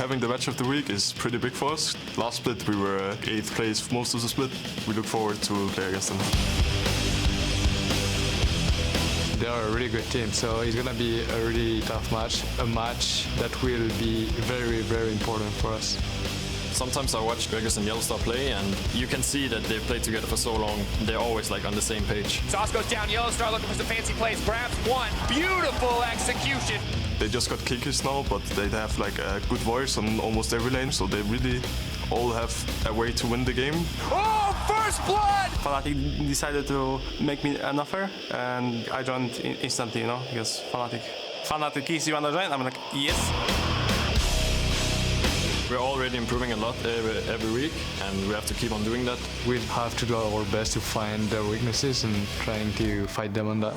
having the match of the week is pretty big for us. Last split we were 8th place most of the split. We look forward to play against them. They are a really good team, so it's gonna be a really tough match. A match that will be very, very important for us. Sometimes I watch Gregors and Yellowstar play, and you can see that they've played together for so long. They're always like on the same page. Sauce goes down, Yellowstar looking for some fancy plays, grabs one, beautiful execution. They just got kickers now, but they have like a good voice on almost every lane, so they really all have a way to win the game. Oh, first blood! Fnatic decided to make me an offer, and I joined instantly, you know, because Fnatic is you wanna join? I'm like, yes. We're already improving a lot every week, and we have to keep on doing that. We have to do our best to find their weaknesses and trying to fight them on that.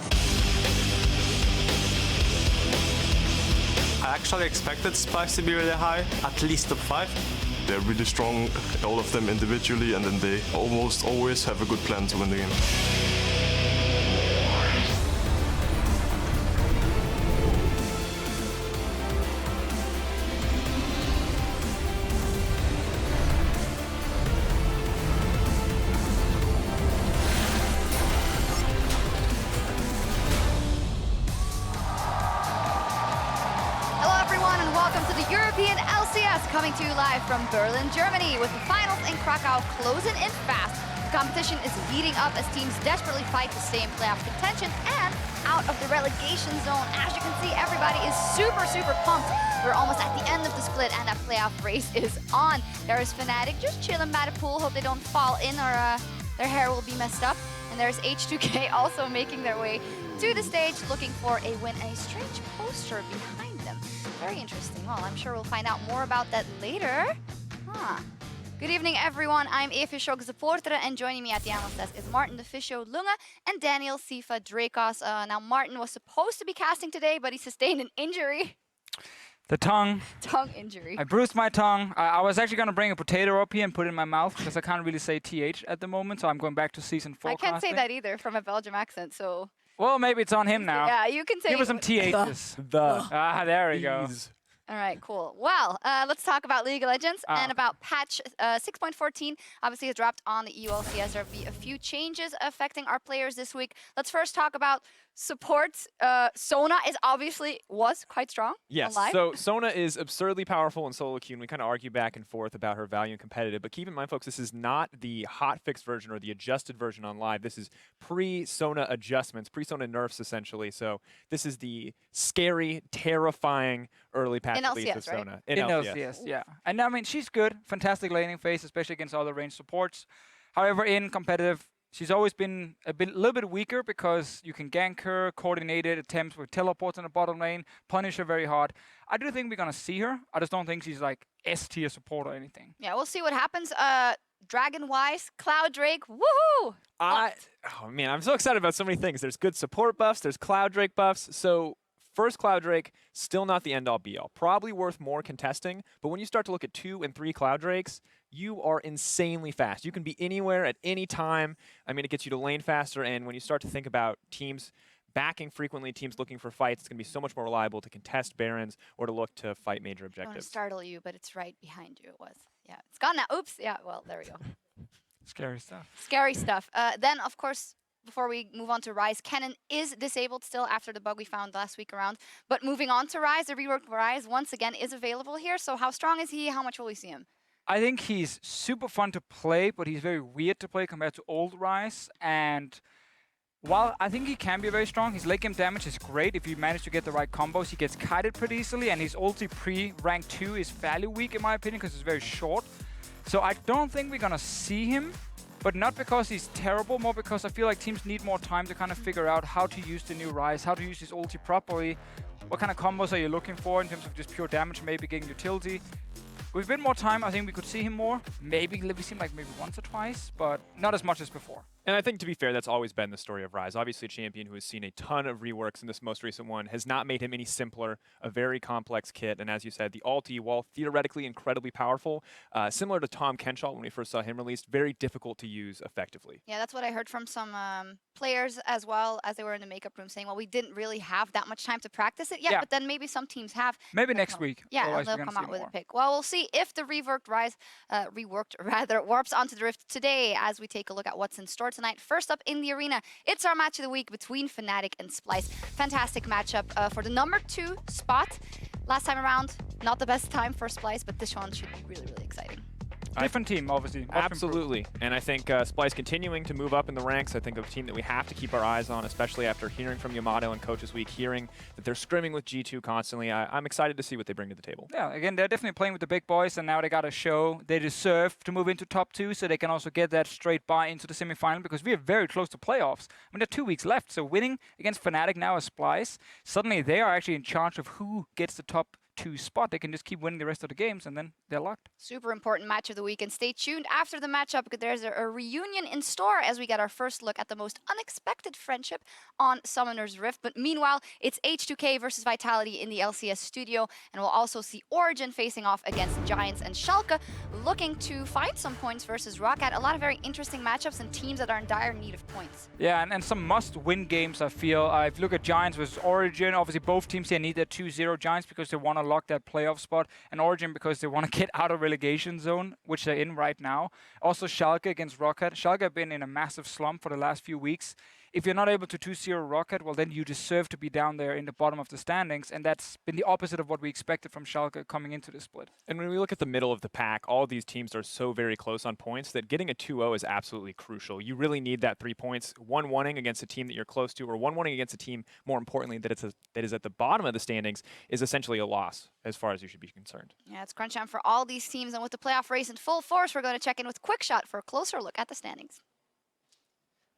I actually expected Splyce to be really high, at least top 5. They're really strong, all of them individually, and then they almost always have a good plan to win the game. Welcome to the European LCS, coming to you live from Berlin, Germany, with the finals in Krakow closing in fast. The competition is heating up as teams desperately fight to stay in playoff contention and out of the relegation zone. As you can see, everybody is super pumped. We're almost at the end of the split and that playoff race is on. There is Fnatic just chilling by the pool, hope they don't fall in or their hair will be messed up. And there's H2K also making their way to the stage, looking for a win. A strange poster behind them. Very interesting. Well, I'm sure we'll find out more about that later. Good evening, everyone. I'm EpicSkillshot supporter, and joining me at the analyst desk is Martin the Fisho Lunga and Daniel Sifa Drakos. Now, Martin was supposed to be casting today, but he sustained an injury. The tongue. Tongue injury. I bruised my tongue. I was actually going to bring a potato up here and put it in my mouth because I can't really say TH at the moment, so I'm going back to season 4. I can't say that either from a Belgium accent, so... Well, maybe it's on him now. Yeah, you can say... Give us some THs. There we go. All right, cool. Well, let's talk about League of Legends and about patch 6.14. Obviously, it's dropped on the EU LCS. There'll be a few changes affecting our players this week. Let's first talk about support. Sona was quite strong. Yes, so Sona is absurdly powerful in solo queue, and we kind of argue back and forth about her value in competitive. But keep in mind, folks, this is not the hotfix version or the adjusted version on live. This is pre-Sona adjustments, pre-Sona nerfs, essentially. So this is the scary, terrifying early patch release of Sona. In LCS, yeah. And I mean, she's good. Fantastic laning phase, especially against other ranged supports. However, in competitive, she's always been a little bit weaker because you can gank her, coordinated attempts with teleports in the bottom lane, punish her very hard. I do think we're going to see her. I just don't think she's like S-tier support or anything. Yeah, we'll see what happens. Dragon-wise, Cloud Drake, woohoo! Oh man, I'm so excited about so many things. There's good support buffs, there's Cloud Drake buffs. So first Cloud Drake, still not the end-all be-all. Probably worth more contesting, but when you start to look at 2 and 3 Cloud Drakes, you are insanely fast. You can be anywhere at any time. I mean, it gets you to lane faster, and when you start to think about teams backing frequently, teams looking for fights, it's going to be so much more reliable to contest Barons or to look to fight major objectives. I want to startle you, but it's right behind you. It was. Yeah, it's gone now. Oops. Yeah, well, there we go. Scary stuff. Scary stuff. Then, of course, before we move on to Ryze, Kennen is disabled still after the bug we found last week around. But moving on to Ryze, the reworked Ryze once again is available here. So how strong is he? How much will we see him? I think he's super fun to play, but he's very weird to play compared to old Ryze. And while I think he can be very strong, his late game damage is great. If you manage to get the right combos, he gets kited pretty easily. And his ulti pre-rank 2 is fairly weak in my opinion because it's very short. So I don't think we're going to see him. But not because he's terrible, more because I feel like teams need more time to kind of figure out how to use the new Ryze, how to use his ulti properly. What kind of combos are you looking for in terms of just pure damage, maybe getting utility. With a bit more time, I think we could see him more. Maybe we see him like maybe once or twice, but not as much as before. And I think, to be fair, that's always been the story of Rise. Obviously, a champion who has seen a ton of reworks in this most recent one has not made him any simpler, a very complex kit. And as you said, the ulti, while theoretically incredibly powerful, similar to Tom Kenshall when we first saw him released, very difficult to use effectively. Yeah, that's what I heard from some players as well as they were in the makeup room saying, well, we didn't really have that much time to practice it yet, but then maybe some teams have. Maybe next week. Yeah, they'll come out with a pick. Well, we'll see if the reworked warps onto the Rift today as we take a look at what's in store tonight. First up in the arena, it's our match of the week between Fnatic and Splyce. Fantastic matchup for the number 2 spot. Last time around, not the best time for Splyce, but this one should be really, really exciting. Different team, obviously. Absolutely. And I think Splyce continuing to move up in the ranks. I think a team that we have to keep our eyes on, especially after hearing from Yamato and Coaches Week, hearing that they're scrimming with G2 constantly. I'm excited to see what they bring to the table. Yeah, again, they're definitely playing with the big boys, and now they got to show they deserve to move into top 2 so they can also get that straight bye into the semifinal, because we are very close to playoffs. I mean, there are 2 weeks left, so winning against Fnatic now as Splyce, suddenly they are actually in charge of who gets the top 2 spot. They can just keep winning the rest of the games, and then they're locked. Super important match of the week, and stay tuned after the matchup because there's a reunion in store as we get our first look at the most unexpected friendship on Summoner's Rift. But meanwhile, it's H2K versus Vitality in the LCS studio, and we'll also see Origin facing off against Giants and Schalke, looking to find some points versus Rocket. A lot of very interesting matchups and teams that are in dire need of points. Yeah, and some must-win games, I feel. If you look at Giants versus Origin, obviously both teams here need their 2-0. Giants because they want to lock that playoff spot, and Origin because they want to get out of relegation zone, which they're in right now. Also Schalke against Rocket. Schalke have been in a massive slump for the last few weeks. If you're not able to 2-0 Rocket, well, then you deserve to be down there in the bottom of the standings, and that's been the opposite of what we expected from Schalke coming into the split. And when we look at the middle of the pack, all these teams are so very close on points that getting a 2-0 is absolutely crucial. You really need that 3 points. 1-1ing against a team that you're close to, or 1-1ing against a team, more importantly, that is at the bottom of the standings, is essentially a loss as far as you should be concerned. Yeah, it's crunch time for all these teams, and with the playoff race in full force, we're going to check in with QuickShot for a closer look at the standings.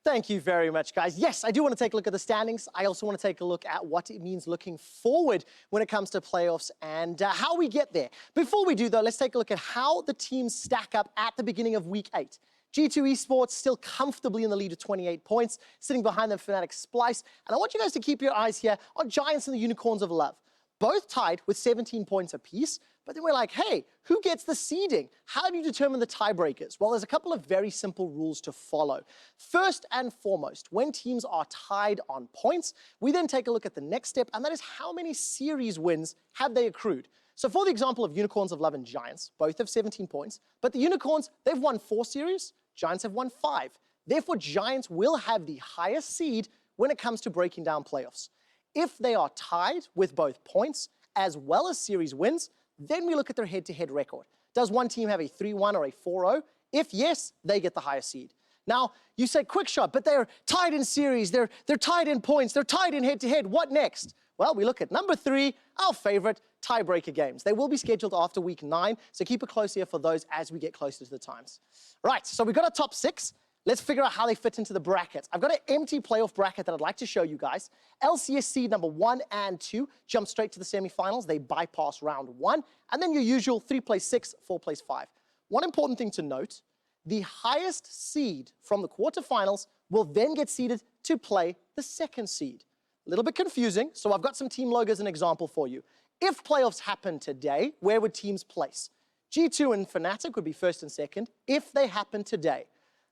Thank you very much, guys. Yes, I do want to take a look at the standings. I also want to take a look at what it means looking forward when it comes to playoffs and how we get there. Before we do, though, let's take a look at how the teams stack up at the beginning of Week 8. G2 Esports still comfortably in the lead with 28 points, sitting behind them Fnatic, Splyce. And I want you guys to keep your eyes here on Giants and the Unicorns of Love. Both tied with 17 points apiece, but then we're like, hey, who gets the seeding? How do you determine the tiebreakers? Well, there's a couple of very simple rules to follow. First and foremost, when teams are tied on points, we then take a look at the next step, and that is how many series wins have they accrued. So for the example of Unicorns of Love and Giants, both have 17 points, but the Unicorns, they've won 4 series, Giants have won 5. Therefore, Giants will have the highest seed when it comes to breaking down playoffs. If they are tied with both points as well as series wins, then we look at their head-to-head record. Does one team have a 3-1 or a 4-0? If yes, they get the highest seed. Now, you say QuickShot, but they're tied in series, they're tied in points, they're tied in head-to-head. What next? Well, we look at number 3, our favorite, tiebreaker games. They will be scheduled after Week 9, so keep it close here for those as we get closer to the times. Right, so we've got our top 6. Let's figure out how they fit into the brackets. I've got an empty playoff bracket that I'd like to show you guys. LCS seed number 1 and 2 jump straight to the semifinals. They bypass round 1. And then your usual 3 plays 6, 4 plays 5. One important thing to note, the highest seed from the quarterfinals will then get seeded to play the second seed. A little bit confusing, so I've got some team logos as an example for you. If playoffs happen today, where would teams place? G2 and Fnatic would be first and second if they happen today.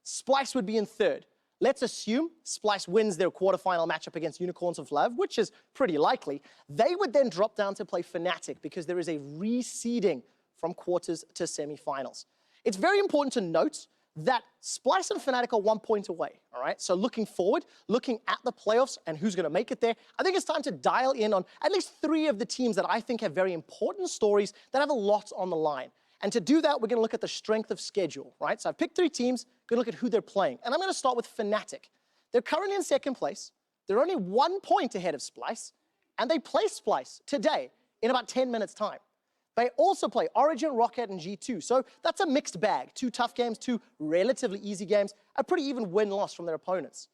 Splyce would be in third. Let's assume Splyce wins their quarterfinal matchup against Unicorns of Love, which is pretty likely. They would then drop down to play Fnatic because there is a reseeding from quarters to semifinals. It's very important to note that Splyce and Fnatic are 1 point away, all right? So looking forward, looking at the playoffs and who's going to make it there, I think it's time to dial in on at least 3 of the teams that I think have very important stories that have a lot on the line. And to do that, we're going to look at the strength of schedule, right? So I've picked 3 teams, going to look at who they're playing. And I'm going to start with Fnatic. They're currently in second place. They're only 1 point ahead of Splyce. And they play Splyce today in about 10 minutes' time. They also play Origin, Rocket, and G2. So that's a mixed bag. 2 tough games, 2 relatively easy games, a pretty even win-loss from their opponents.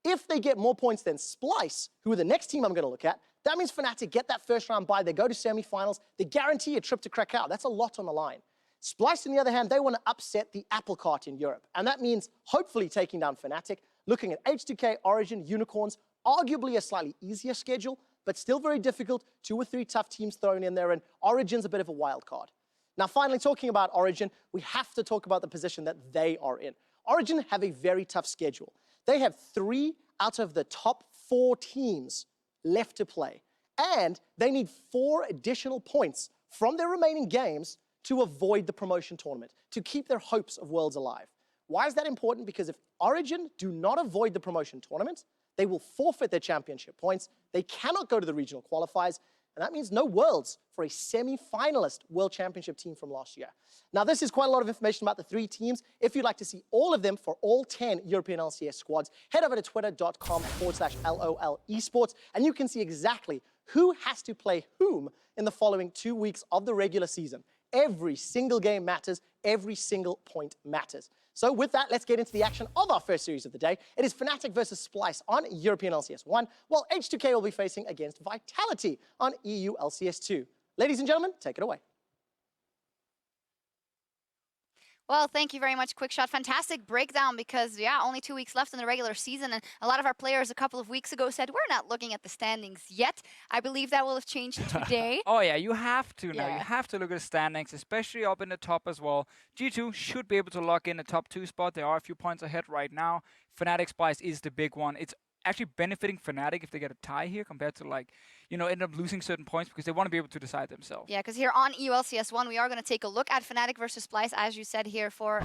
If they get more points than Splyce, who are the next team I'm going to look at, that means Fnatic get that first round bye. They go to semifinals. They guarantee a trip to Krakow. That's a lot on the line. Splyce, on the other hand, they want to upset the apple cart in Europe. And that means hopefully taking down Fnatic, looking at H2K, Origin, Unicorns, arguably a slightly easier schedule, but still very difficult. 2 or 3 tough teams thrown in there, and Origin's a bit of a wild card. Now, finally, talking about Origin, we have to talk about the position that they are in. Origin have a very tough schedule. They have 3 out of the top 4 teams left to play, and they need 4 additional points from their remaining games to avoid the promotion tournament, to keep their hopes of Worlds alive. Why is that important? Because if Origin do not avoid the promotion tournament, they will forfeit their championship points. They cannot go to the regional qualifiers, and that means no Worlds for a semi-finalist World Championship team from last year. Now, this is quite a lot of information about the 3 teams. If you'd like to see all of them for all 10 European LCS squads, head over to twitter.com/LOL esports, and you can see exactly who has to play whom in the following 2 weeks of the regular season. Every single game matters. Every single point matters. So with that, let's get into the action of our first series of the day. It is Fnatic versus Splyce on European LCS 1, while H2K will be facing against Vitality on EU LCS 2. Ladies and gentlemen, take it away. Well, thank you very much, QuickShot. Fantastic breakdown because, yeah, only 2 weeks left in the regular season. And a lot of our players a couple of weeks ago said, we're not looking at the standings yet. I believe that will have changed today. Oh, yeah, you have to now. You have to look at the standings, especially up in the top as well. G2 should be able to lock in the top 2 spot. They are a few points ahead right now. Fnatic Splyce is the big one. It's actually benefiting Fnatic if they get a tie here compared to, like, end up losing certain points because they want to be able to decide themselves. Yeah, because here on EU LCS 1, we are going to take a look at Fnatic versus Splyce, as you said here, for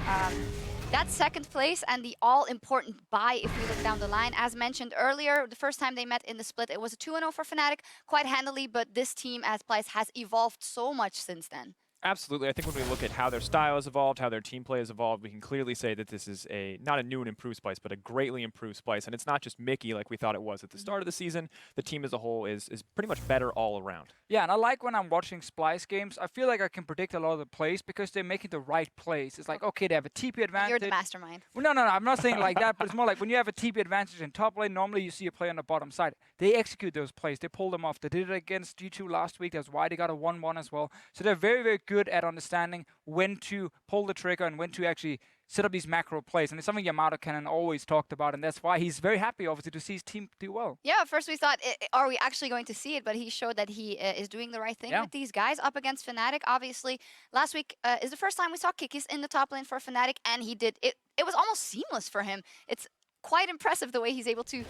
that second place and the all-important bye if we look down the line. As mentioned earlier, the first time they met in the split, it was a 2-0 for Fnatic, quite handily, but this team as Splyce has evolved so much since then. Absolutely. I think when we look at how their style has evolved, how their team play has evolved, we can clearly say that this is not a new and improved Splyce, but a greatly improved Splyce. And it's not just Mickey like we thought it was at the start of the season. The team as a whole is pretty much better all around. Yeah, and I like when I'm watching Splyce games, I feel like I can predict a lot of the plays because they're making the right plays. It's like, okay, they have a TP advantage. You're the mastermind. Well, no, I'm not saying like that, but it's more like when you have a TP advantage in top lane, normally you see a play on the bottom side. They execute those plays. They pull them off. They did it against G2 last week. That's why they got a 1-1 as well. So they're very, very good at understanding when to pull the trigger and when to actually set up these macro plays. And it's something Yamato Cannon always talked about, and that's why he's very happy, obviously, to see his team do well. Yeah, at first we thought, are we actually going to see it? But he showed that he is doing the right thing with these guys up against Fnatic. Obviously, last week is the first time we saw Kikis in the top lane for Fnatic, and he did it. It was almost seamless for him. It's quite impressive the way he's able to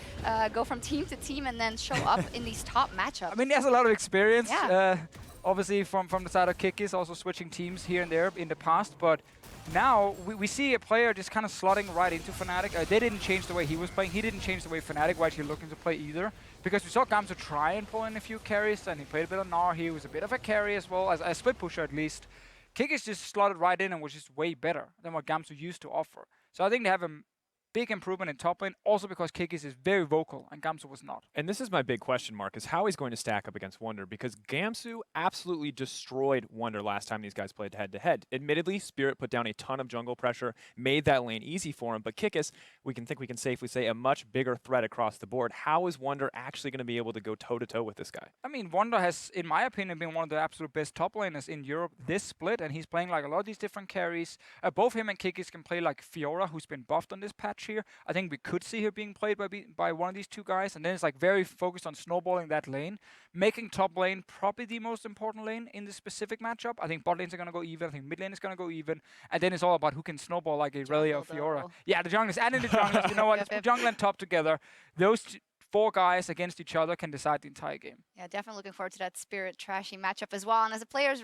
go from team to team and then show up in these top matchups. I mean, he has a lot of experience. Yeah. Obviously, from the side of Kikis, also switching teams here and there in the past. But now we see a player just kind of slotting right into Fnatic. They didn't change the way he was playing. He didn't change the way Fnatic were actually looking to play either. Because we saw Gamsu try and pull in a few carries, and he played a bit of Gnar. He was a bit of a carry as well, as a split pusher at least. Kikis just slotted right in and was just way better than what Gamsu used to offer. So I think they have a big improvement in top lane, also because Kikis is very vocal and Gamsu was not. And this is my big question mark, is how he's going to stack up against Wunder, because Gamsu absolutely destroyed Wunder last time these guys played head-to-head. Admittedly, Spirit put down a ton of jungle pressure, made that lane easy for him, but Kikis, we can safely say, a much bigger threat across the board. How is Wunder actually going to be able to go toe-to-toe with this guy? I mean, Wunder has, in my opinion, been one of the absolute best top laners in Europe this split, and he's playing like a lot of these different carries. Both him and Kikis can play like Fiora, who's been buffed on this patch here. I think we could see her being played by one of these two guys, and then it's like very focused on snowballing that lane, making top lane probably the most important lane in this specific matchup. I think bot lanes are going to go even, I think mid lane is going to go even, and then it's all about who can snowball like a Relia or Fiora. Yeah, the junglers, and in the junglers, you know what, jungle and top together, those 4 guys against each other can decide the entire game. Yeah, definitely looking forward to that Spirit trashy matchup as well, and as the players